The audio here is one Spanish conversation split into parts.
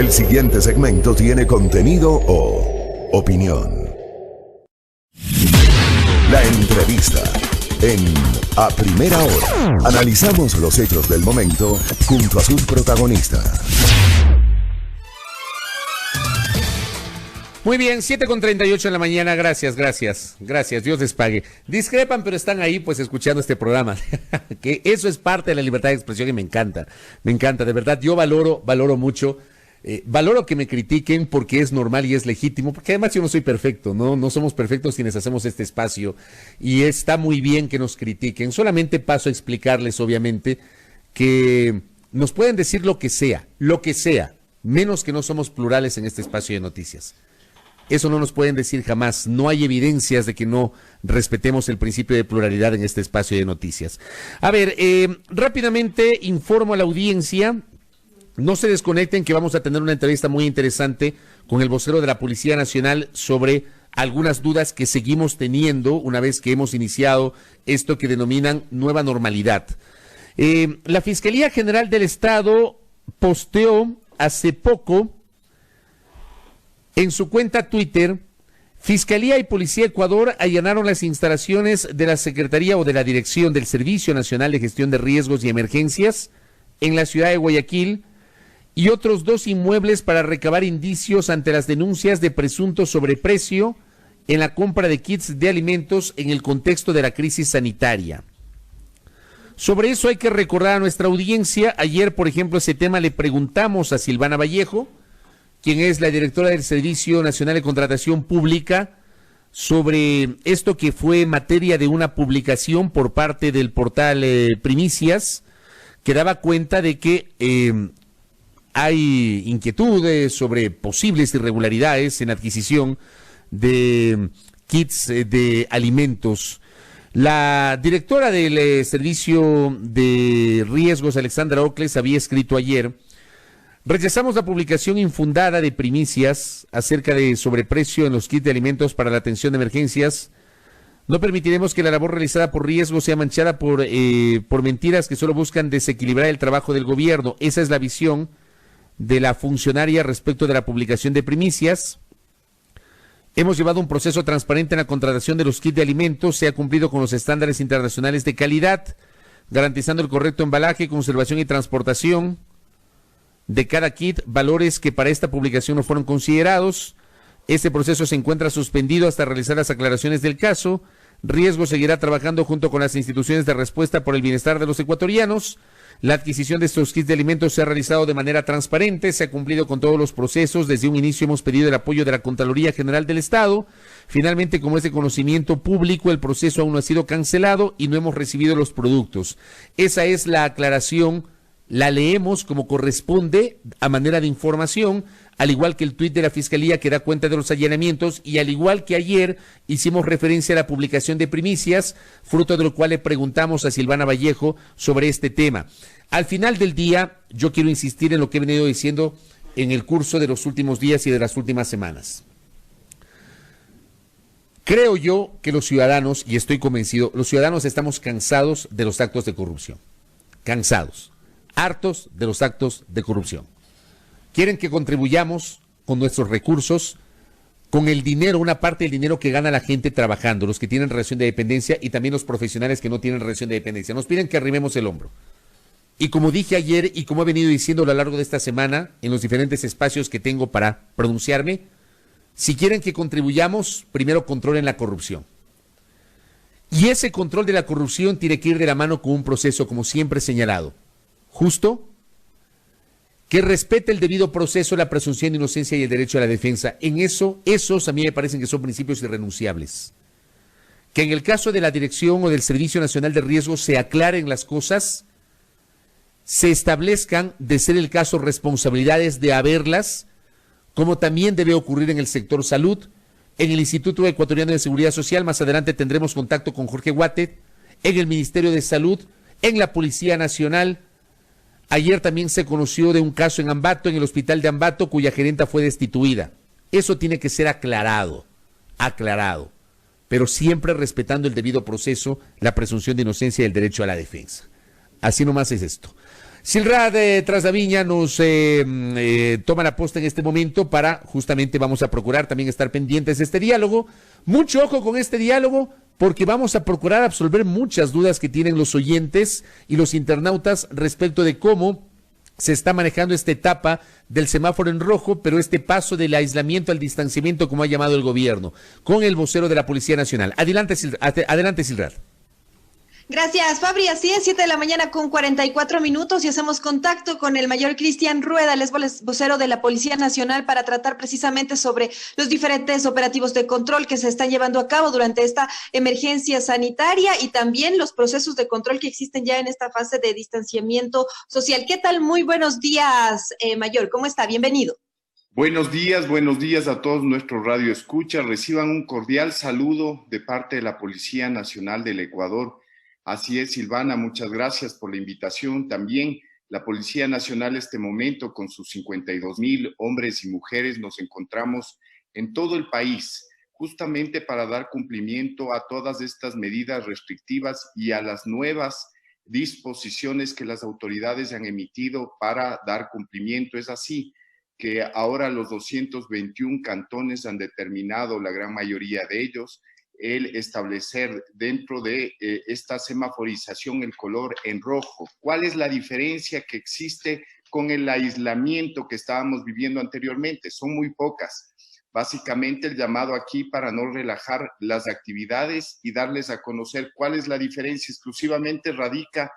El siguiente segmento tiene contenido o opinión. La entrevista en A Primera Hora. Analizamos los hechos del momento junto a sus protagonistas. Muy bien, 7:38 en la mañana, gracias, Dios les pague. Discrepan, pero están ahí pues escuchando este programa, que eso es parte de la libertad de expresión y me encanta, de verdad, yo valoro mucho, valoro que me critiquen porque es normal y es legítimo, porque además yo no soy perfecto, no somos perfectos quienes hacemos este espacio y está muy bien que nos critiquen, solamente paso a explicarles obviamente que nos pueden decir lo que sea, menos que no somos plurales en este espacio de noticias. Eso no nos pueden decir jamás. No hay evidencias de que no respetemos el principio de pluralidad en este espacio de noticias. A ver, rápidamente informo a la audiencia. No se desconecten que vamos a tener una entrevista muy interesante con el vocero de la Policía Nacional sobre algunas dudas que seguimos teniendo una vez que hemos iniciado esto que denominan nueva normalidad. La Fiscalía General del Estado posteó hace poco en su cuenta Twitter: Fiscalía y Policía Ecuador allanaron las instalaciones de la Secretaría o de la Dirección del Servicio Nacional de Gestión de Riesgos y Emergencias en la ciudad de Guayaquil y otros 2 inmuebles para recabar indicios ante las denuncias de presunto sobreprecio en la compra de kits de alimentos en el contexto de la crisis sanitaria. Sobre eso hay que recordar a nuestra audiencia, ayer por ejemplo ese tema le preguntamos a Silvana Vallejo, quien es la directora del Servicio Nacional de Contratación Pública, sobre esto que fue materia de una publicación por parte del portal Primicias, que daba cuenta de que hay inquietudes sobre posibles irregularidades en adquisición de kits de alimentos. La directora del Servicio de Riesgos, Alexandra Ocles, había escrito ayer: rechazamos la publicación infundada de Primicias acerca de sobreprecio en los kits de alimentos para la atención de emergencias. No permitiremos que la labor realizada por Riesgos sea manchada por mentiras que solo buscan desequilibrar el trabajo del gobierno. Esa es la visión de la funcionaria respecto de la publicación de Primicias. Hemos llevado un proceso transparente en la contratación de los kits de alimentos. Se ha cumplido con los estándares internacionales de calidad, garantizando el correcto embalaje, conservación y transportación de cada kit, valores que para esta publicación no fueron considerados. Este proceso se encuentra suspendido hasta realizar las aclaraciones del caso. Riesgo seguirá trabajando junto con las instituciones de respuesta por el bienestar de los ecuatorianos. La adquisición de estos kits de alimentos se ha realizado de manera transparente, se ha cumplido con todos los procesos. Desde un inicio hemos pedido el apoyo de la Contraloría General del Estado. Finalmente, como es de conocimiento público, el proceso aún no ha sido cancelado y no hemos recibido los productos. Esa es la aclaración. La leemos como corresponde a manera de información, al igual que el tuit de la Fiscalía que da cuenta de los allanamientos y al igual que ayer hicimos referencia a la publicación de Primicias, fruto de lo cual le preguntamos a Silvana Vallejo sobre este tema. Al final del día, yo quiero insistir en lo que he venido diciendo en el curso de los últimos días y de las últimas semanas. Creo yo que los ciudadanos, y estoy convencido, los ciudadanos estamos cansados de los actos de corrupción. Cansados. Hartos de los actos de corrupción. Quieren que contribuyamos con nuestros recursos, con el dinero, una parte del dinero que gana la gente trabajando, los que tienen relación de dependencia y también los profesionales que no tienen relación de dependencia. Nos piden que arrimemos el hombro. Y como dije ayer y como he venido diciendo a lo largo de esta semana, en los diferentes espacios que tengo para pronunciarme, si quieren que contribuyamos, primero controlen la corrupción. Y ese control de la corrupción tiene que ir de la mano con un proceso, como siempre he señalado, justo, que respete el debido proceso, la presunción de inocencia y el derecho a la defensa. En esos a mí me parecen que son principios irrenunciables. Que en el caso de la Dirección o del Servicio Nacional de Riesgos se aclaren las cosas, se establezcan, de ser el caso, responsabilidades de haberlas, como también debe ocurrir en el sector salud, en el Instituto Ecuatoriano de Seguridad Social. Más adelante tendremos contacto con Jorge Guate, en el Ministerio de Salud, en la Policía Nacional. Ayer también se conoció de un caso en Ambato, en el hospital de Ambato, cuya gerenta fue destituida. Eso tiene que ser aclarado, pero siempre respetando el debido proceso, la presunción de inocencia y el derecho a la defensa. Así nomás es esto. Silrad Trasdaviña nos toma la posta en este momento para, justamente vamos a procurar también estar pendientes de este diálogo. Mucho ojo con este diálogo, porque vamos a procurar absolver muchas dudas que tienen los oyentes y los internautas respecto de cómo se está manejando esta etapa del semáforo en rojo, pero este paso del aislamiento al distanciamiento, como ha llamado el gobierno, con el vocero de la Policía Nacional. Adelante, Silrad. Gracias, Fabri. Así es, 7 de la mañana con 44 minutos y hacemos contacto con el mayor Cristian Rueda, el vocero de la Policía Nacional, para tratar precisamente sobre los diferentes operativos de control que se están llevando a cabo durante esta emergencia sanitaria y también los procesos de control que existen ya en esta fase de distanciamiento social. ¿Qué tal? Muy buenos días, mayor. ¿Cómo está? Bienvenido. Buenos días a todos nuestros radioescuchas. Reciban un cordial saludo de parte de la Policía Nacional del Ecuador. Así es, Silvana, muchas gracias por la invitación. También la Policía Nacional, este momento, con sus 52,000 hombres y mujeres, nos encontramos en todo el país, justamente para dar cumplimiento a todas estas medidas restrictivas y a las nuevas disposiciones que las autoridades han emitido para dar cumplimiento. Es así que ahora los 221 cantones han determinado, la gran mayoría de ellos, el establecer dentro de esta semaforización el color en rojo. ¿Cuál es la diferencia que existe con el aislamiento que estábamos viviendo anteriormente? Son muy pocas. Básicamente el llamado aquí para no relajar las actividades y darles a conocer cuál es la diferencia exclusivamente radica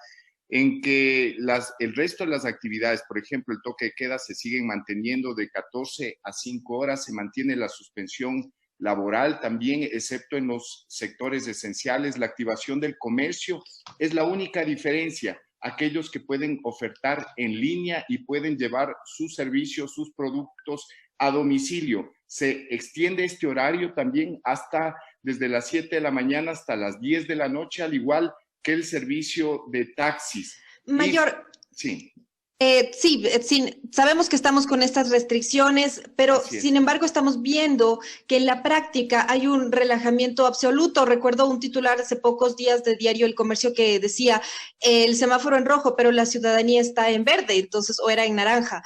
en que el resto de las actividades, por ejemplo, el toque de queda, se siguen manteniendo de 14 a 5 horas, se mantiene la suspensión laboral también, excepto en los sectores esenciales. La activación del comercio es la única diferencia. Aquellos que pueden ofertar en línea y pueden llevar sus servicios, sus productos a domicilio. Se extiende este horario también hasta desde las 7 de la mañana hasta las 10 de la noche, al igual que el servicio de taxis. Mayor. Sí. Sí, sabemos que estamos con estas restricciones, pero sin embargo estamos viendo que en la práctica hay un relajamiento absoluto. Recuerdo un titular hace pocos días de Diario El Comercio que decía el semáforo en rojo, pero la ciudadanía está en verde, entonces, o era en naranja.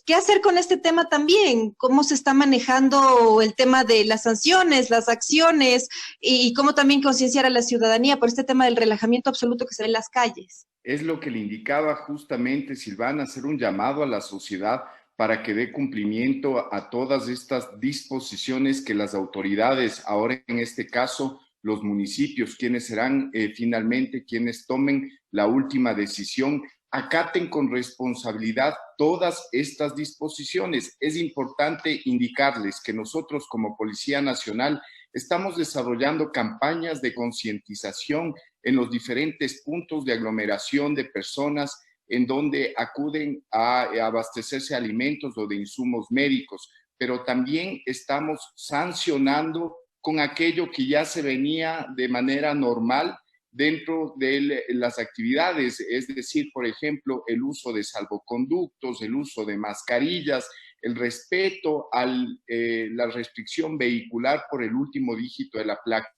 ¿Qué hacer con este tema también? ¿Cómo se está manejando el tema de las sanciones, las acciones y cómo también concienciar a la ciudadanía por este tema del relajamiento absoluto que se ve en las calles? Es lo que le indicaba justamente Silvana, hacer un llamado a la sociedad para que dé cumplimiento a todas estas disposiciones que las autoridades, ahora en este caso los municipios, quienes serán finalmente quienes tomen la última decisión, acaten con responsabilidad todas estas disposiciones. Es importante indicarles que nosotros como Policía Nacional estamos desarrollando campañas de concientización en los diferentes puntos de aglomeración de personas en donde acuden a abastecerse de alimentos o de insumos médicos, pero también estamos sancionando con aquello que ya se venía de manera normal dentro de las actividades, es decir, por ejemplo, el uso de salvoconductos, el uso de mascarillas, el respeto a la restricción vehicular por el último dígito de la placa.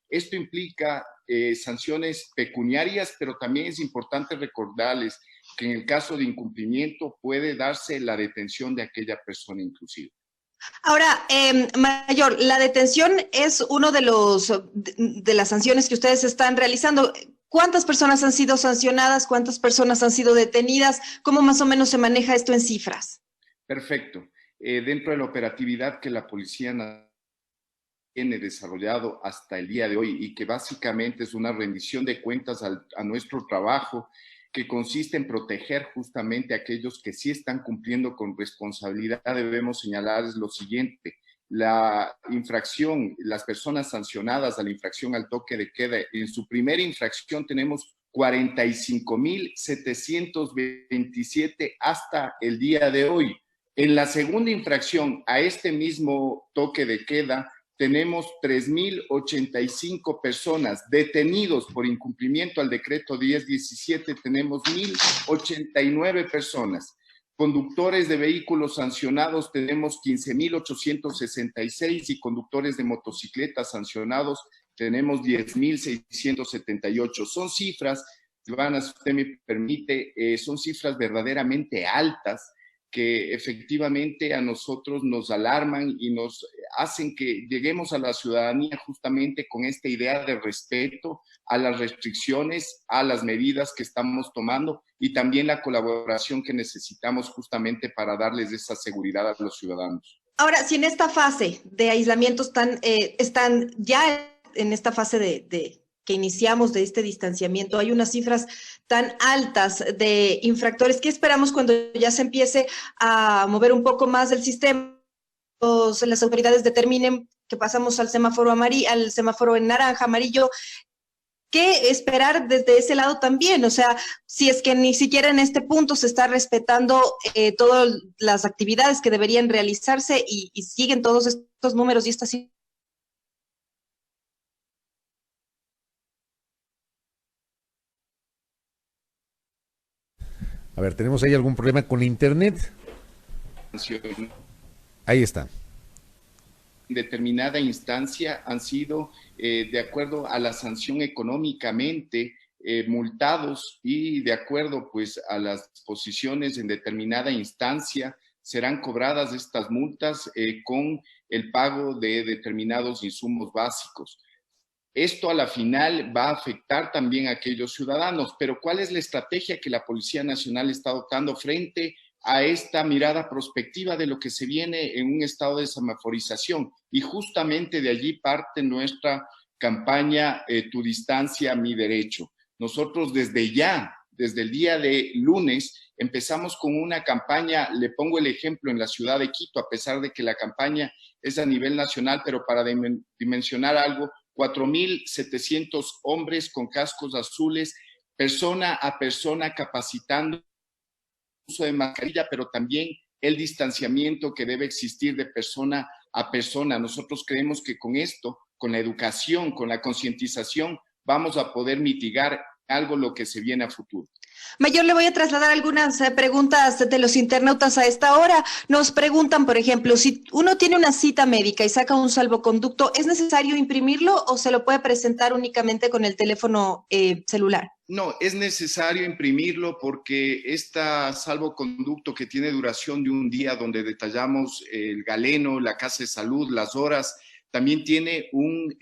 Esto implica sanciones pecuniarias, pero también es importante recordarles que en el caso de incumplimiento puede darse la detención de aquella persona inclusive. Ahora, Mayor, la detención es uno de las sanciones que ustedes están realizando. ¿Cuántas personas han sido sancionadas? ¿Cuántas personas han sido detenidas? ¿Cómo más o menos se maneja esto en cifras? Perfecto. Dentro de la operatividad que la Policía tiene desarrollado hasta el día de hoy y que básicamente es una rendición de cuentas a nuestro trabajo, que consiste en proteger justamente a aquellos que sí están cumpliendo con responsabilidad, debemos señalarles lo siguiente. La infracción, las personas sancionadas a la infracción al toque de queda, en su primera infracción tenemos 45,727 hasta el día de hoy. En la segunda infracción a este mismo toque de queda, tenemos 3,085 personas detenidos por incumplimiento al decreto 1017, tenemos 1,089 personas. Conductores de vehículos sancionados tenemos 15,866 y conductores de motocicletas sancionados tenemos 10,678. Son cifras Silvana, si usted me permite, son cifras verdaderamente altas que efectivamente a nosotros nos alarman y nos hacen que lleguemos a la ciudadanía justamente con esta idea de respeto a las restricciones, a las medidas que estamos tomando y también la colaboración que necesitamos justamente para darles esa seguridad a los ciudadanos. Ahora, si en esta fase de aislamiento están ya en esta fase que iniciamos de este distanciamiento, hay unas cifras tan altas de infractores, ¿qué esperamos cuando ya se empiece a mover un poco más el sistema? Las autoridades determinen que pasamos al semáforo amarillo, al semáforo en naranja, amarillo. ¿Qué esperar desde ese lado también? O sea, si es que ni siquiera en este punto se está respetando todas las actividades que deberían realizarse y siguen todos estos números y estas cifras. A ver, ¿tenemos ahí algún problema con internet? Ahí está. Determinada instancia han sido, de acuerdo a la sanción económicamente, multados y de acuerdo pues a las posiciones en determinada instancia serán cobradas estas multas con el pago de determinados insumos básicos. Esto a la final va a afectar también a aquellos ciudadanos, pero ¿cuál es la estrategia que la Policía Nacional está adoptando frente a esta mirada prospectiva de lo que se viene en un estado de semaforización? Y justamente de allí parte nuestra campaña Tu distancia, mi derecho. Nosotros desde el día de lunes, empezamos con una campaña, le pongo el ejemplo en la ciudad de Quito, a pesar de que la campaña es a nivel nacional, pero para dimensionar algo, 4.700 hombres con cascos azules, persona a persona capacitando el uso de mascarilla, pero también el distanciamiento que debe existir de persona a persona. Nosotros creemos que con esto, con la educación, con la concientización, vamos a poder mitigar algo lo que se viene a futuro. Mayor, le voy a trasladar algunas preguntas de los internautas a esta hora. Nos preguntan, por ejemplo, si uno tiene una cita médica y saca un salvoconducto, ¿es necesario imprimirlo o se lo puede presentar únicamente con el teléfono celular? No, es necesario imprimirlo porque este salvoconducto que tiene duración de un día, donde detallamos el galeno, la casa de salud, las horas, también tiene un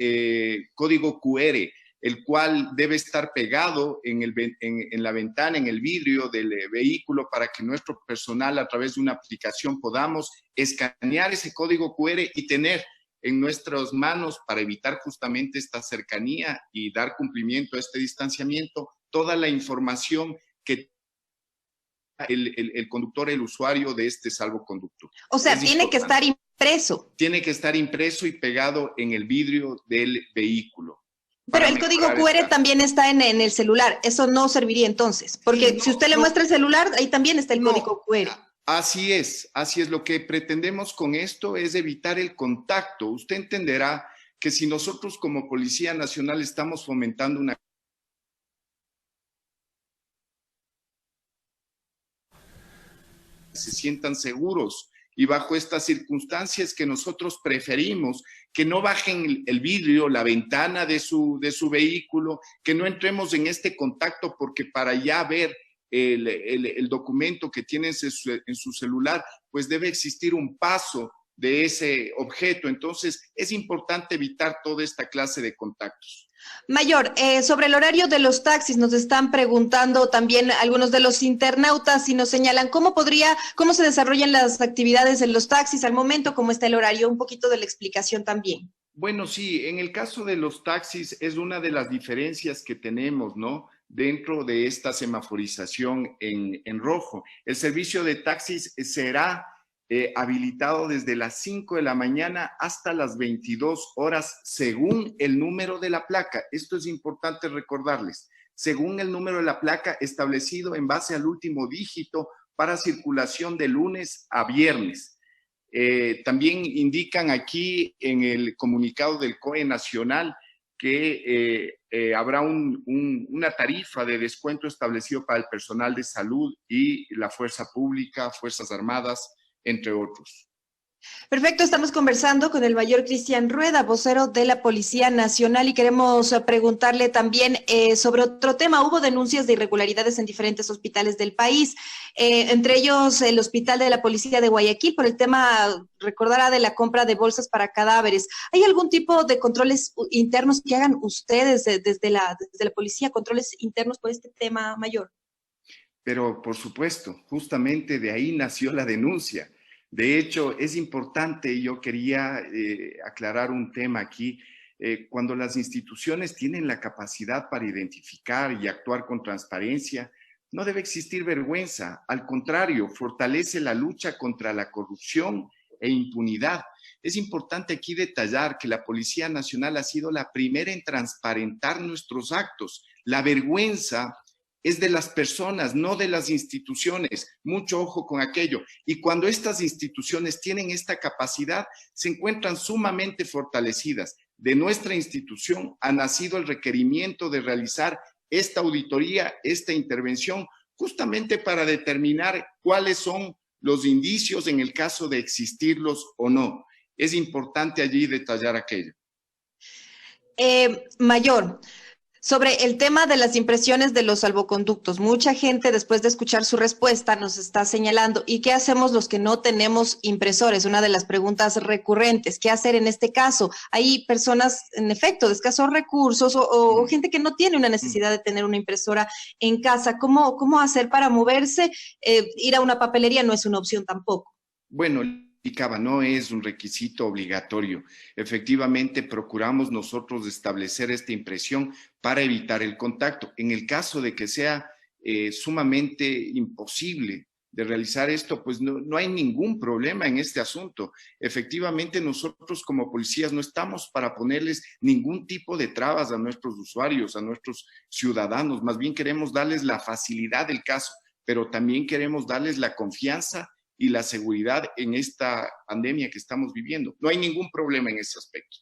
código QR, el cual debe estar pegado en la ventana, en el vidrio del vehículo, para que nuestro personal a través de una aplicación podamos escanear ese código QR y tener en nuestras manos, para evitar justamente esta cercanía y dar cumplimiento a este distanciamiento, toda la información que el conductor, el usuario de este salvoconducto. O sea, tiene que estar impreso. Tiene que estar impreso y pegado en el vidrio del vehículo. Pero el código QR también está en el celular. Eso no serviría entonces, porque si usted le muestra el celular, ahí también está el código QR. Así es. Lo que pretendemos con esto es evitar el contacto. Usted entenderá que si nosotros como Policía Nacional estamos fomentando una... se sientan seguros. Y bajo estas circunstancias que nosotros preferimos que no bajen el vidrio, la ventana de su vehículo, que no entremos en este contacto, porque para ya ver el documento que tienen en su celular, pues debe existir un paso de ese objeto. Entonces, es importante evitar toda esta clase de contactos. Mayor, sobre el horario de los taxis, nos están preguntando también algunos de los internautas y nos señalan cómo se desarrollan las actividades en los taxis al momento, cómo está el horario, un poquito de la explicación también. Bueno, sí, en el caso de los taxis es una de las diferencias que tenemos, ¿no? Dentro de esta semaforización en rojo. El servicio de taxis será habilitado desde las 5 de la mañana hasta las 22 horas según el número de la placa. Esto es importante recordarles. Según el número de la placa establecido en base al último dígito para circulación de lunes a viernes. También indican aquí en el comunicado del COE Nacional que habrá una tarifa de descuento establecido para el personal de salud y la fuerza pública, Fuerzas Armadas, entre otros. Perfecto, estamos conversando con el mayor Cristian Rueda, vocero de la Policía Nacional, y queremos preguntarle también sobre otro tema. Hubo denuncias de irregularidades en diferentes hospitales del país, entre ellos el Hospital de la Policía de Guayaquil, por el tema, recordará, de la compra de bolsas para cadáveres. ¿Hay algún tipo de controles internos que hagan ustedes desde la policía, controles internos por este tema, mayor? Pero por supuesto, justamente de ahí nació la denuncia. De hecho, es importante, y yo quería aclarar un tema aquí, cuando las instituciones tienen la capacidad para identificar y actuar con transparencia, no debe existir vergüenza, al contrario, fortalece la lucha contra la corrupción e impunidad. Es importante aquí detallar que la Policía Nacional ha sido la primera en transparentar nuestros actos. La vergüenza es de las personas, no de las instituciones. Mucho ojo con aquello. Y cuando estas instituciones tienen esta capacidad, se encuentran sumamente fortalecidas. De nuestra institución ha nacido el requerimiento de realizar esta auditoría, esta intervención, justamente para determinar cuáles son los indicios en el caso de existirlos o no. Es importante allí detallar aquello. Mayor, sobre el tema de las impresiones de los salvoconductos, mucha gente después de escuchar su respuesta nos está señalando, ¿y qué hacemos los que no tenemos impresores? Una de las preguntas recurrentes, ¿qué hacer en este caso? Hay personas, en efecto, de escasos recursos o gente que no tiene una necesidad de tener una impresora en casa. ¿Cómo hacer para moverse? Ir a una papelería no es una opción tampoco. Bueno, no es un requisito obligatorio. Efectivamente, procuramos nosotros establecer esta impresión para evitar el contacto. En el caso de que sea sumamente imposible de realizar esto, pues no hay ningún problema en este asunto. Efectivamente, nosotros como policías no estamos para ponerles ningún tipo de trabas a nuestros usuarios, a nuestros ciudadanos. Más bien queremos darles la facilidad del caso, pero también queremos darles la confianza y la seguridad en esta pandemia que estamos viviendo. No hay ningún problema en ese aspecto.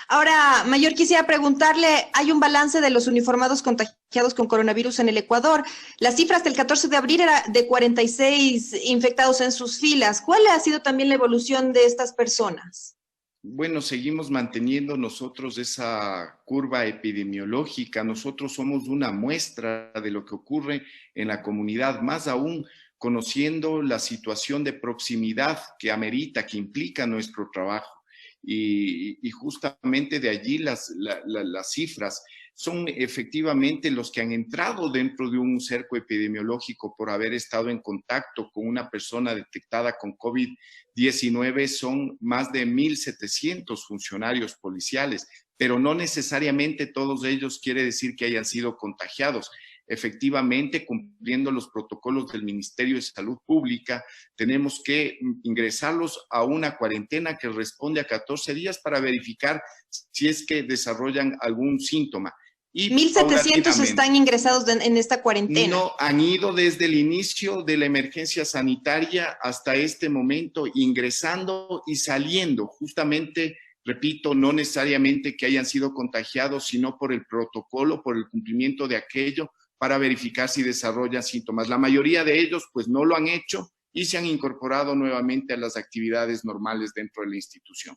Ahora, mayor, quisiera preguntarle, hay un balance de los uniformados contagiados con coronavirus en el Ecuador. Las cifras del 14 de abril era de 46 infectados en sus filas. ¿Cuál ha sido también la evolución de estas personas? Bueno, seguimos manteniendo nosotros esa curva epidemiológica. Nosotros somos una muestra de lo que ocurre en la comunidad, más aún conociendo la situación de proximidad que amerita, que implica nuestro trabajo. Y justamente de allí las cifras son efectivamente los que han entrado dentro de un cerco epidemiológico por haber estado en contacto con una persona detectada con COVID-19. Son más de 1,700 funcionarios policiales, pero no necesariamente todos ellos quiere decir que hayan sido contagiados. Efectivamente, cumpliendo los protocolos del Ministerio de Salud Pública, tenemos que ingresarlos a una cuarentena que responde a 14 días para verificar si es que desarrollan algún síntoma. Y 1,700 están ingresados en esta cuarentena. No, han ido desde el inicio de la emergencia sanitaria hasta este momento, ingresando y saliendo, justamente. Repito, no necesariamente que hayan sido contagiados, sino por el protocolo, por el cumplimiento de aquello, para verificar si desarrollan síntomas. La mayoría de ellos, pues, no lo han hecho y se han incorporado nuevamente a las actividades normales dentro de la institución.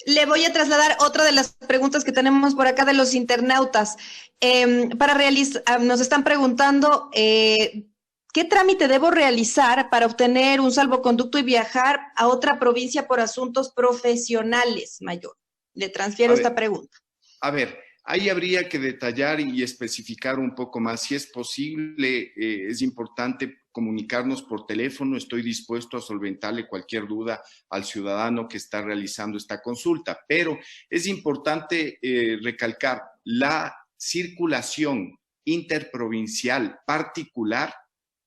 Le voy a trasladar otra de las preguntas que tenemos por acá de los internautas. Nos están preguntando, ¿qué trámite debo realizar para obtener un salvoconducto y viajar a otra provincia por asuntos profesionales, mayor? Le transfiero esta pregunta. A ver, ahí habría que detallar y especificar un poco más. Si es posible, es importante comunicarnos por teléfono. Estoy dispuesto a solventarle cualquier duda al ciudadano que está realizando esta consulta. Pero es importante recalcar, la circulación interprovincial particular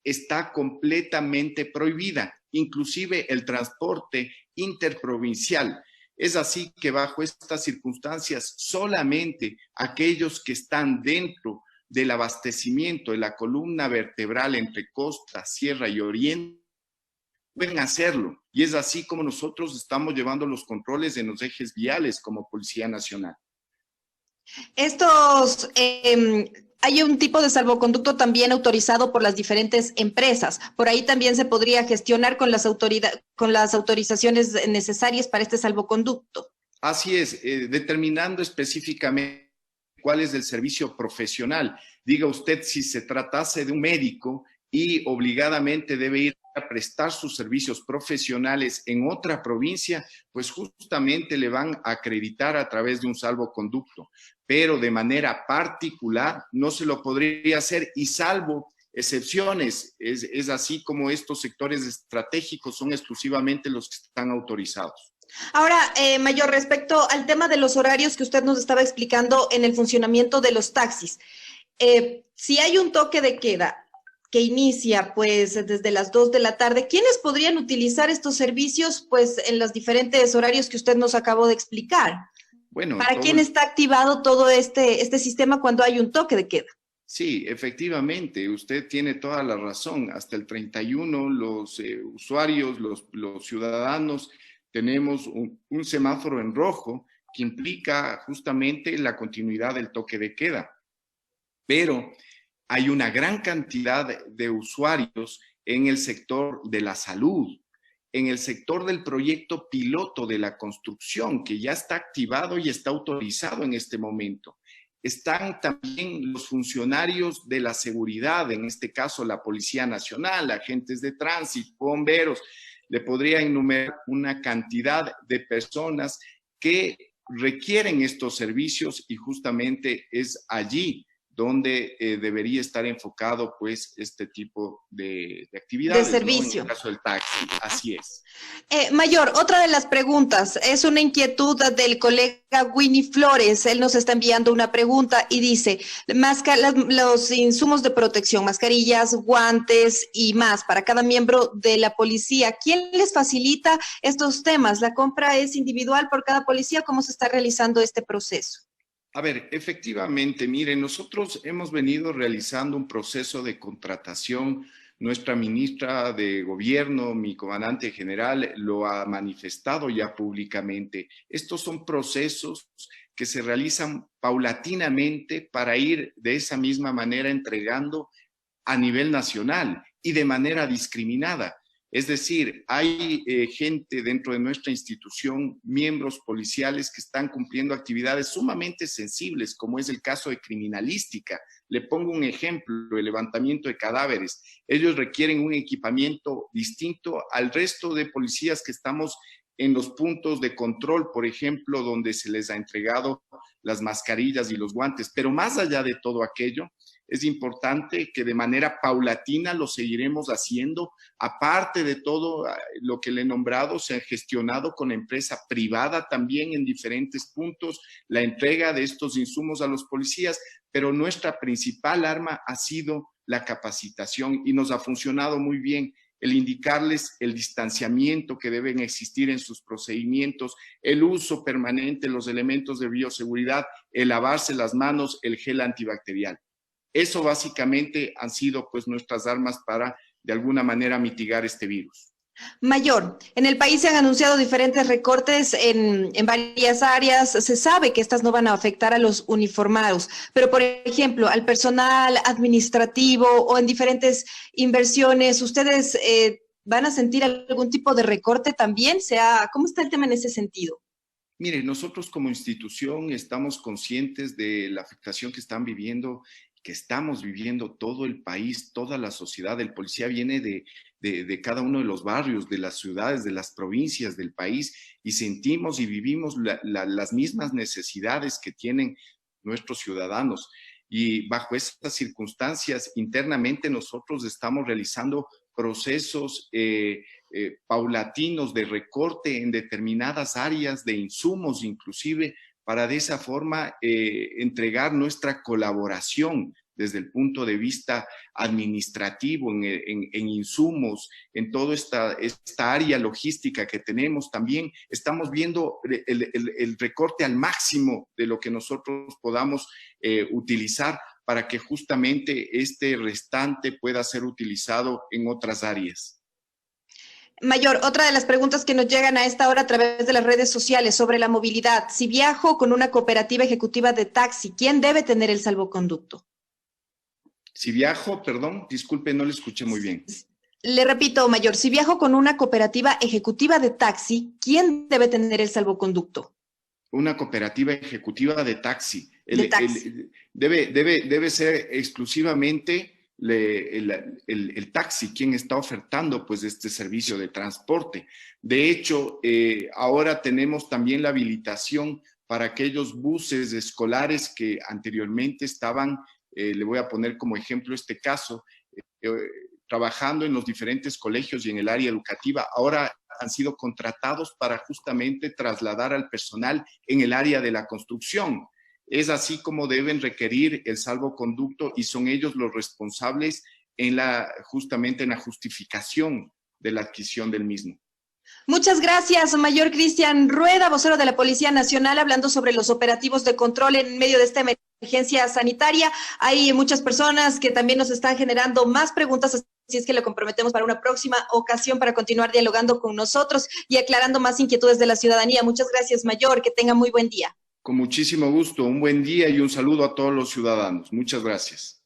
está completamente prohibida, inclusive el transporte interprovincial. Es así que bajo estas circunstancias solamente aquellos que están dentro del abastecimiento de la columna vertebral entre costa, sierra y oriente pueden hacerlo. Y es así como nosotros estamos llevando los controles en los ejes viales como Policía Nacional. hay un tipo de salvoconducto también autorizado por las diferentes empresas. Por ahí también se podría gestionar con las autorizaciones necesarias para este salvoconducto. Así es, determinando específicamente cuál es el servicio profesional. Diga usted, si se tratase de un médico y obligadamente debe ir a prestar sus servicios profesionales en otra provincia, pues justamente le van a acreditar a través de un salvoconducto, pero de manera particular no se lo podría hacer, y salvo excepciones, es así como estos sectores estratégicos son exclusivamente los que están autorizados. Ahora, Mayor, respecto al tema de los horarios que usted nos estaba explicando en el funcionamiento de los taxis, si hay un toque de queda que inicia pues desde las 2 de la tarde, ¿quiénes podrían utilizar estos servicios pues en los diferentes horarios que usted nos acabó de explicar? Bueno, ¿Para quién está activado todo este sistema cuando hay un toque de queda? Sí, efectivamente, usted tiene toda la razón. Hasta el 31 los usuarios, los ciudadanos, tenemos un semáforo en rojo que implica justamente la continuidad del toque de queda. Pero hay una gran cantidad de usuarios en el sector de la salud, en el sector del proyecto piloto de la construcción, que ya está activado y está autorizado en este momento. Están también los funcionarios de la seguridad, en este caso la Policía Nacional, agentes de tránsito, bomberos. Le podría enumerar una cantidad de personas que requieren estos servicios, y justamente es allí donde debería estar enfocado pues este tipo de actividades. De servicio. ¿No? En el caso del taxi, así es. Mayor, otra de las preguntas, es una inquietud del colega Winnie Flores. Él nos está enviando una pregunta y dice, los insumos de protección, mascarillas, guantes y más para cada miembro de la policía, ¿quién les facilita estos temas? ¿La compra es individual por cada policía? ¿Cómo se está realizando este proceso? A ver, efectivamente, miren, nosotros hemos venido realizando un proceso de contratación. Nuestra ministra de Gobierno, mi comandante general, lo ha manifestado ya públicamente. Estos son procesos que se realizan paulatinamente para ir de esa misma manera entregando a nivel nacional y de manera discriminada. Es decir, hay gente dentro de nuestra institución, miembros policiales que están cumpliendo actividades sumamente sensibles, como es el caso de criminalística. Le pongo un ejemplo, el levantamiento de cadáveres. Ellos requieren un equipamiento distinto al resto de policías que estamos en los puntos de control, por ejemplo, donde se les ha entregado las mascarillas y los guantes. Pero más allá de todo aquello, es importante que de manera paulatina lo seguiremos haciendo. Aparte de todo lo que le he nombrado, se ha gestionado con empresa privada también en diferentes puntos la entrega de estos insumos a los policías, pero nuestra principal arma ha sido la capacitación y nos ha funcionado muy bien. El indicarles el distanciamiento que deben existir en sus procedimientos, el uso permanente de los elementos de bioseguridad, el lavarse las manos, el gel antibacterial. Eso básicamente han sido pues nuestras armas para de alguna manera mitigar este virus. Mayor, en el país se han anunciado diferentes recortes en varias áreas. Se sabe que estas no van a afectar a los uniformados, pero por ejemplo, al personal administrativo o en diferentes inversiones, ¿ustedes van a sentir algún tipo de recorte también? ¿Cómo está el tema en ese sentido? Mire, nosotros como institución estamos conscientes de la afectación que estamos viviendo todo el país, toda la sociedad. El policía viene de cada uno de los barrios, de las ciudades, de las provincias del país, y sentimos y vivimos las mismas necesidades que tienen nuestros ciudadanos. Y bajo estas circunstancias, internamente nosotros estamos realizando procesos paulatinos de recorte en determinadas áreas de insumos inclusive, para de esa forma entregar nuestra colaboración desde el punto de vista administrativo, en insumos, en toda esta área logística que tenemos. También estamos viendo el recorte al máximo de lo que nosotros podamos utilizar para que justamente este restante pueda ser utilizado en otras áreas. Mayor, otra de las preguntas que nos llegan a esta hora a través de las redes sociales sobre la movilidad. Si viajo con una cooperativa ejecutiva de taxi, ¿quién debe tener el salvoconducto? Si viajo, perdón, disculpe, no le escuché muy bien. Le repito, mayor, si viajo con una cooperativa ejecutiva de taxi, ¿quién debe tener el salvoconducto? Una cooperativa ejecutiva de taxi. De taxi. Debe ser exclusivamente el taxi quien está ofertando pues este servicio de transporte. De hecho, ahora tenemos también la habilitación para aquellos buses escolares que anteriormente estaban, le voy a poner como ejemplo este caso, trabajando en los diferentes colegios y en el área educativa, ahora han sido contratados para justamente trasladar al personal en el área de la construcción. Es así como deben requerir el salvoconducto y son ellos los responsables justamente en la justificación de la adquisición del mismo. Muchas gracias, mayor Cristian Rueda, vocero de la Policía Nacional, hablando sobre los operativos de control en medio de esta emergencia sanitaria. Hay muchas personas que también nos están generando más preguntas, así es que le comprometemos para una próxima ocasión para continuar dialogando con nosotros y aclarando más inquietudes de la ciudadanía. Muchas gracias, mayor, que tenga muy buen día. Con muchísimo gusto, un buen día y un saludo a todos los ciudadanos. Muchas gracias.